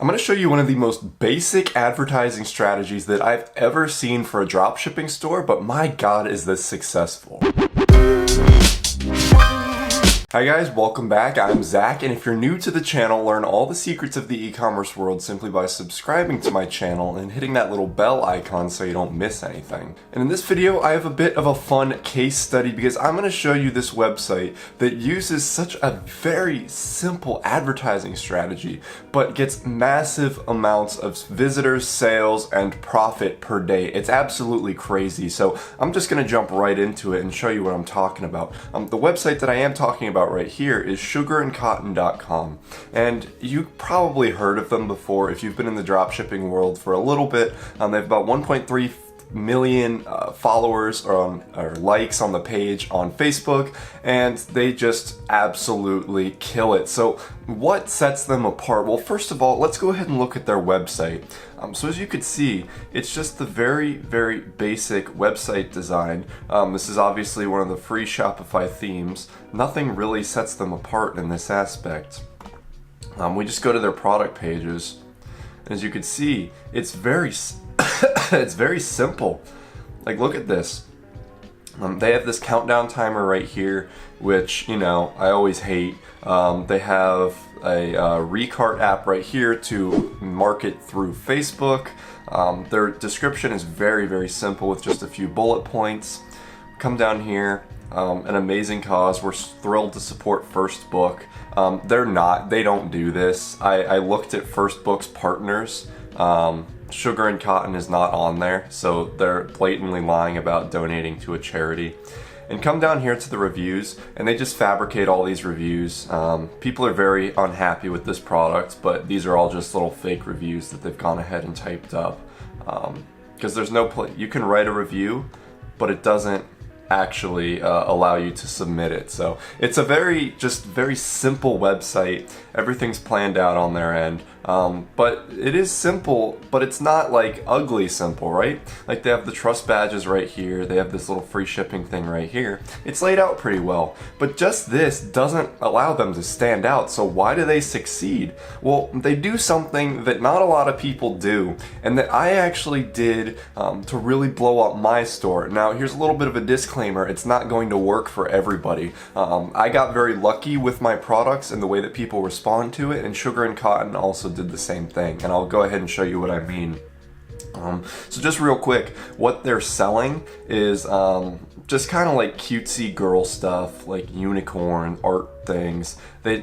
I'm going to show you one of the most basic advertising strategies that I've ever seen for a dropshipping store, but my God, is this successful. Hi guys, welcome back. I'm Zach, and if you're new to the channel, learn all the secrets of the e-commerce world simply by subscribing to my channel and hitting that little bell icon so you don't miss anything. And in this video, I have a bit of a fun case study because I'm going to show you this website that uses such a very simple advertising strategy, but gets massive amounts of visitors, sales, and profit per day. It's absolutely crazy. So I'm just going to jump right into it and show you what I'm talking about. The website that I am talking about right here is sugarandcotton.com, and you probably heard of them before if you've been in the dropshipping world for a little bit. They have about 1.3 million followers or likes on the page on Facebook, and they just absolutely kill it. So what sets them apart? Well, first of all, let's go ahead and look at their website. So as you could see, it's just the very basic website design. This is obviously one of the free Shopify themes. Nothing really sets them apart in this aspect. We just go to their product pages. As you can see, it's very it's very simple. Like, look at this. They have this countdown timer right here, which, you know, I always hate. They have a Recart app right here to market through Facebook. Their description is very simple with just a few bullet points. Come down here. An amazing cause. We're thrilled to support First Book. They don't do this. I looked at First Book's partners. Sugar and Cotton is not on there, so they're blatantly lying about donating to a charity. And come down here to the reviews, and they just fabricate all these reviews. People are very unhappy with this product, but these are all just little fake reviews that they've gone ahead and typed up. Because there's no you can write a review, but it doesn't actually allow you to submit it. So it's a very simple website. Everything's planned out on their end. But it is simple, but it's not like ugly simple, right? Like, they have the trust badges right here. They have this little free shipping thing right here. It's laid out pretty well, but just this doesn't allow them to stand out. So why do they succeed? Well, they do something that not a lot of people do, and that I actually did to really blow up my store. Now, here's a little bit of a disclaimer. It's not going to work for everybody. I got very lucky with my products and the way that people respond to it, and Sugar and Cotton also did the same thing, and I'll go ahead and show you what I mean. So just real quick, what they're selling is just kind of like cutesy girl stuff, like unicorn art things.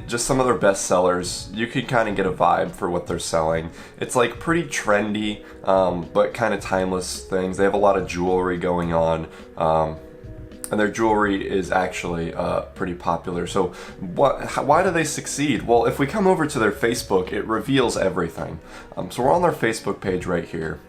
Just some of their best sellers. You could kind of get a vibe for what they're selling. It's like pretty trendy, but kind of timeless things. They have a lot of jewelry going on. And their jewelry is actually pretty popular. So why do they succeed? Well, if we come over to their Facebook, it reveals everything. So we're on their Facebook page right here.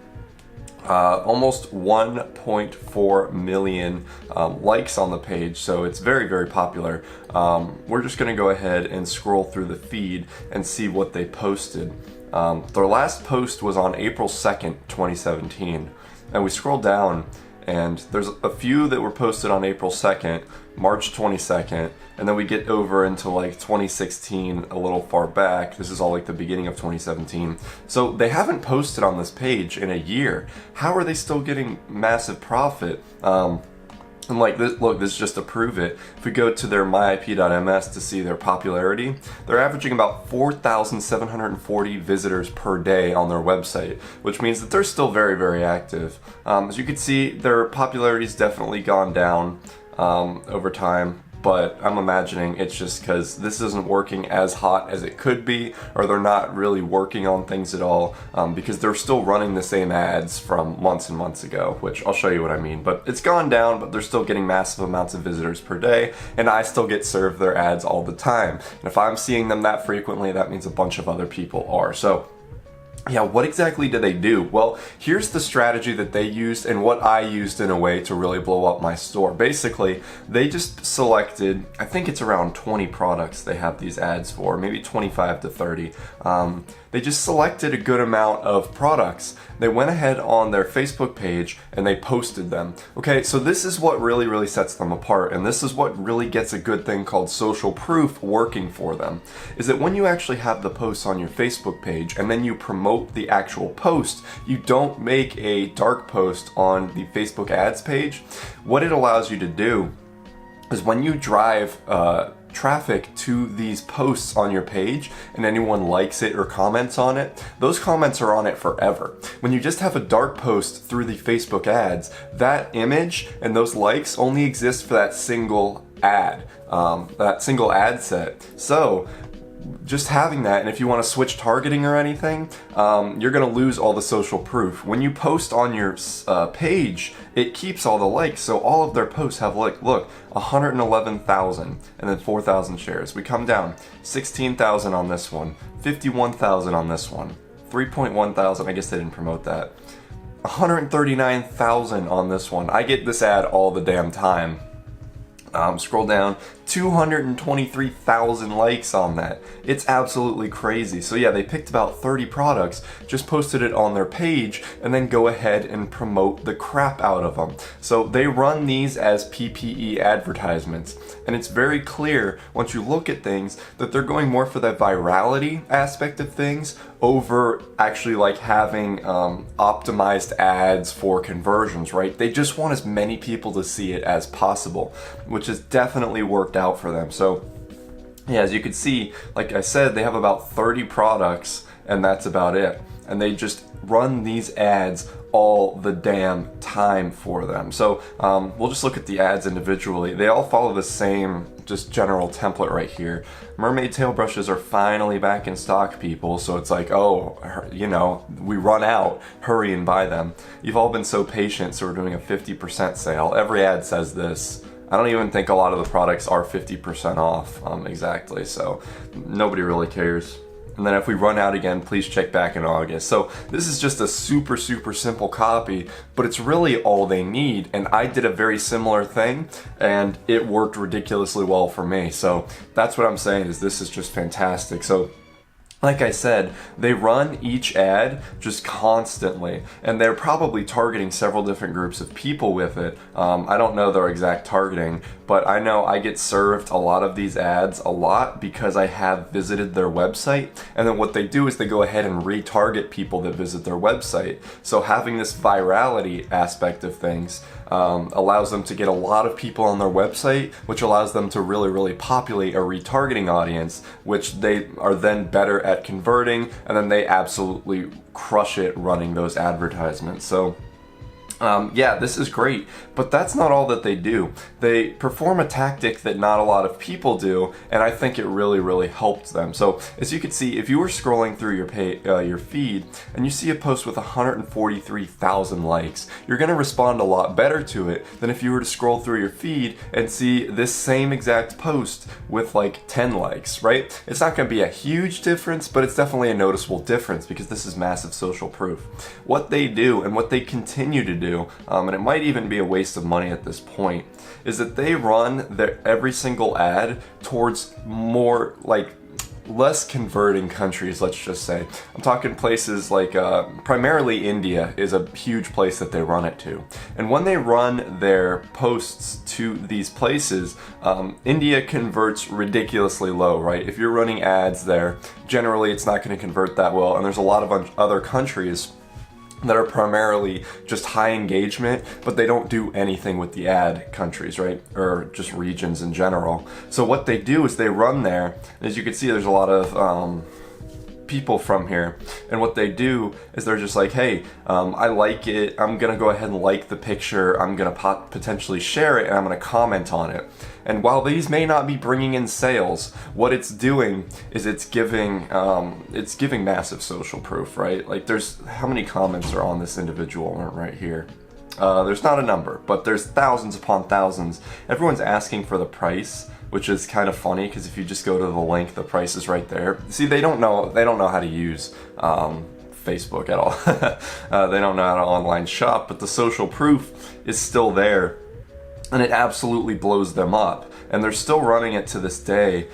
Almost 1.4 million likes on the page, so it's very popular. We're just gonna go ahead and scroll through the feed and see what they posted. Their last post was on April 2nd, 2017. And we scroll down, and there's a few that were posted on April 2nd, March 22nd, and then we get over into like 2016, a little far back. This is all like the beginning of 2017. So they haven't posted on this page in a year. How are they still getting massive profit? And like this, look, this is just to prove it. If we go to their myip.ms to see their popularity, they're averaging about 4,740 visitors per day on their website, which means that they're still very active. As you can see, their popularity's definitely gone down over time. But I'm imagining it's just because this isn't working as hot as it could be, or they're not really working on things at all, because they're still running the same ads from months and months ago, which I'll show you what I mean. But it's gone down, but they're still getting massive amounts of visitors per day, and I still get served their ads all the time. And if I'm seeing them that frequently, that means a bunch of other people are. So yeah, what exactly do they do? Well, here's the strategy that they used and what I used in a way to really blow up my store. Basically, they just selected, I think it's around 20 products they have these ads for, maybe 25 to 30. They just selected a good amount of products. They went ahead on their Facebook page and they posted them. Okay, so this is what really sets them apart, and this is what really gets a good thing called social proof working for them, is that when you actually have the posts on your Facebook page and then you promote the actual post, you don't make a dark post on the Facebook ads page. What it allows you to do is when you drive traffic to these posts on your page and anyone likes it or comments on it, those comments are on it forever. When you just have a dark post through the Facebook ads, that image and those likes only exist for that single ad, set. So just having that, and if you want to switch targeting or anything, you're going to lose all the social proof. When you post on your page, it keeps all the likes, so all of their posts have like, look, 111,000 and then 4,000 shares. We come down, 16,000 on this one, 51,000 on this one, 3.1 thousand, I guess they didn't promote that, 139,000 on this one. I get this ad all the damn time. Scroll down, 223,000 likes on that. It's absolutely crazy. So yeah, they picked about 30 products, just posted it on their page, and then go ahead and promote the crap out of them. So they run these as PPE advertisements. And it's very clear, once you look at things, that they're going more for that virality aspect of things over actually like having optimized ads for conversions, right? They just want as many people to see it as possible, which has definitely worked out for them. So yeah, as you can see, like I said, they have about 30 products and that's about it. And they just run these ads all the damn time for them. So we'll just look at the ads individually. They all follow the same just general template right here. Mermaid tail brushes are finally back in stock, people. So it's like, oh, you know, we run out, hurry and buy them. You've all been so patient, so we're doing a 50% sale. Every ad says this. I don't even think a lot of the products are 50% off exactly, so nobody really cares. And then if we run out again, please check back in August. So this is just a super simple copy, but it's really all they need. And I did a very similar thing and it worked ridiculously well for me. So that's what I'm saying, is this is just fantastic. So like I said, they run each ad just constantly, and they're probably targeting several different groups of people with it. I don't know their exact targeting, but I know I get served a lot of these ads a lot because I have visited their website, and then what they do is they go ahead and retarget people that visit their website. So having this virality aspect of things allows them to get a lot of people on their website, which allows them to really populate a retargeting audience, which they are then better at converting, and then they absolutely crush it running those advertisements. So yeah, this is great, but that's not all that they do. They perform a tactic that not a lot of people do, and I think it really helped them. So as you can see, if you were scrolling through your feed and you see a post with 143,000 likes, you're going to respond a lot better to it than if you were to scroll through your feed and see this same exact post with like 10 likes, right? It's not going to be a huge difference, but it's definitely a noticeable difference because this is massive social proof. What they do and what they continue to do, and it might even be a waste of money at this point, is that they run every single ad towards more like less converting countries, let's just say. I'm talking places like primarily India is a huge place that they run it to. And when they run their posts to these places, India converts ridiculously low, right? If you're running ads there, generally it's not going to convert that well, and there's a lot of other countries that are primarily just high engagement, but they don't do anything with the ad countries, right? Or just regions in general. So what they do is they run there. As you can see, there's a lot of people from here, and what they do is they're just like, hey, I like it, I'm gonna go ahead and like the picture, I'm gonna potentially share it, and I'm gonna comment on it. And while these may not be bringing in sales, what it's doing is it's giving massive social proof, right? Like, there's, how many comments are on this individual right here? There's not a number, but there's thousands upon thousands. Everyone's asking for the price, which is kind of funny because if you just go to the link, the price is right there. See, they don't know how to use Facebook at all. They don't know how to online shop, but the social proof is still there. And it absolutely blows them up. and they're still running it to this day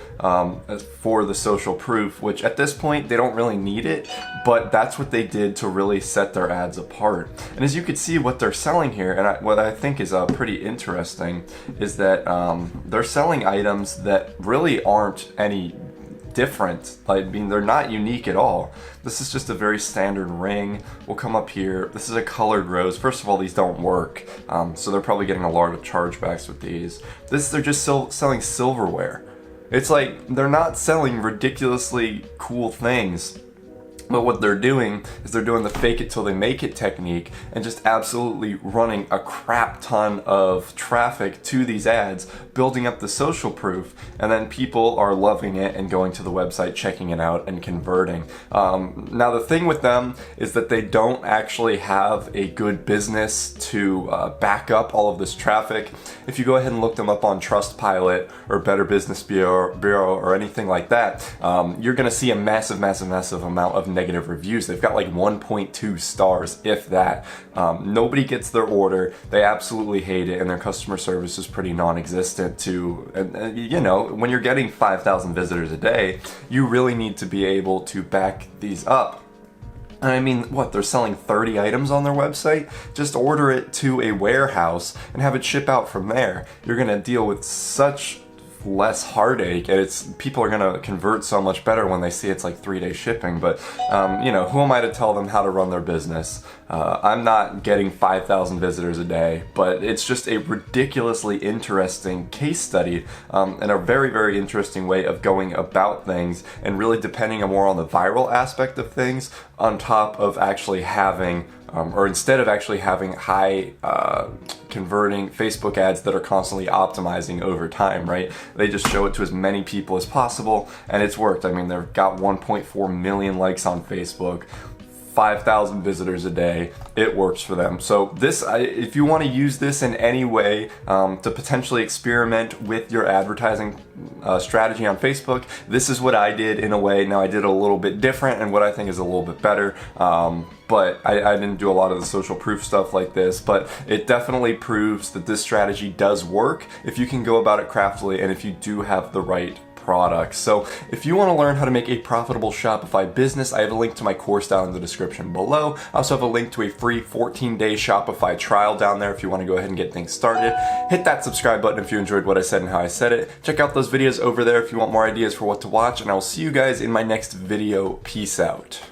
for the social proof, which at this point they don't really need it, but that's what they did to really set their ads apart. And as you can see, what they're selling here, and what I think is pretty interesting, is that they're selling items that really aren't any different. I mean, they're not unique at all. This is just a very standard ring. We'll come up here. This is a colored rose. First of all, these don't work, so they're probably getting a lot of chargebacks with these. They're just selling silverware. It's like they're not selling ridiculously cool things. But what they're doing is they're doing the fake it till they make it technique and just absolutely running a crap ton of traffic to these ads, building up the social proof, and then people are loving it and going to the website, checking it out, and converting. Now the thing with them is that they don't actually have a good business to back up all of this traffic. If you go ahead and look them up on Trustpilot or Better Business Bureau or anything like that, you're going to see a massive amount of negative reviews. They've got like 1.2 stars, if that. Nobody gets their order. They absolutely hate it, and their customer service is pretty non-existent too. And you know, when you're getting 5,000 visitors a day, you really need to be able to back these up. And I mean, what, they're selling 30 items on their website? Just order it to a warehouse and have it ship out from there. You're gonna deal with such less heartache, and people are gonna convert so much better when they see it's like 3-day shipping. But you know, who am I to tell them how to run their business? I'm not getting 5,000 visitors a day, but it's just a ridiculously interesting case study, and a very interesting way of going about things, and really depending more on the viral aspect of things on top of actually having or instead of actually having high converting Facebook ads that are constantly optimizing over time, right? They just show it to as many people as possible, and it's worked. I mean, they've got 1.4 million likes on Facebook, 5,000 visitors a day. It works for them. So this, if you want to use this in any way to potentially experiment with your advertising strategy on Facebook, this is what I did in a way. Now I did it a little bit different and what I think is a little bit better. But I didn't do a lot of the social proof stuff like this, but it definitely proves that this strategy does work if you can go about it craftily and if you do have the right products. So if you want to learn how to make a profitable Shopify business, I have a link to my course down in the description below. I also have a link to a free 14-day Shopify trial down there if you want to go ahead and get things started. Hit that subscribe button if you enjoyed what I said and how I said it. Check out those videos over there if you want more ideas for what to watch, and I will see you guys in my next video. Peace out.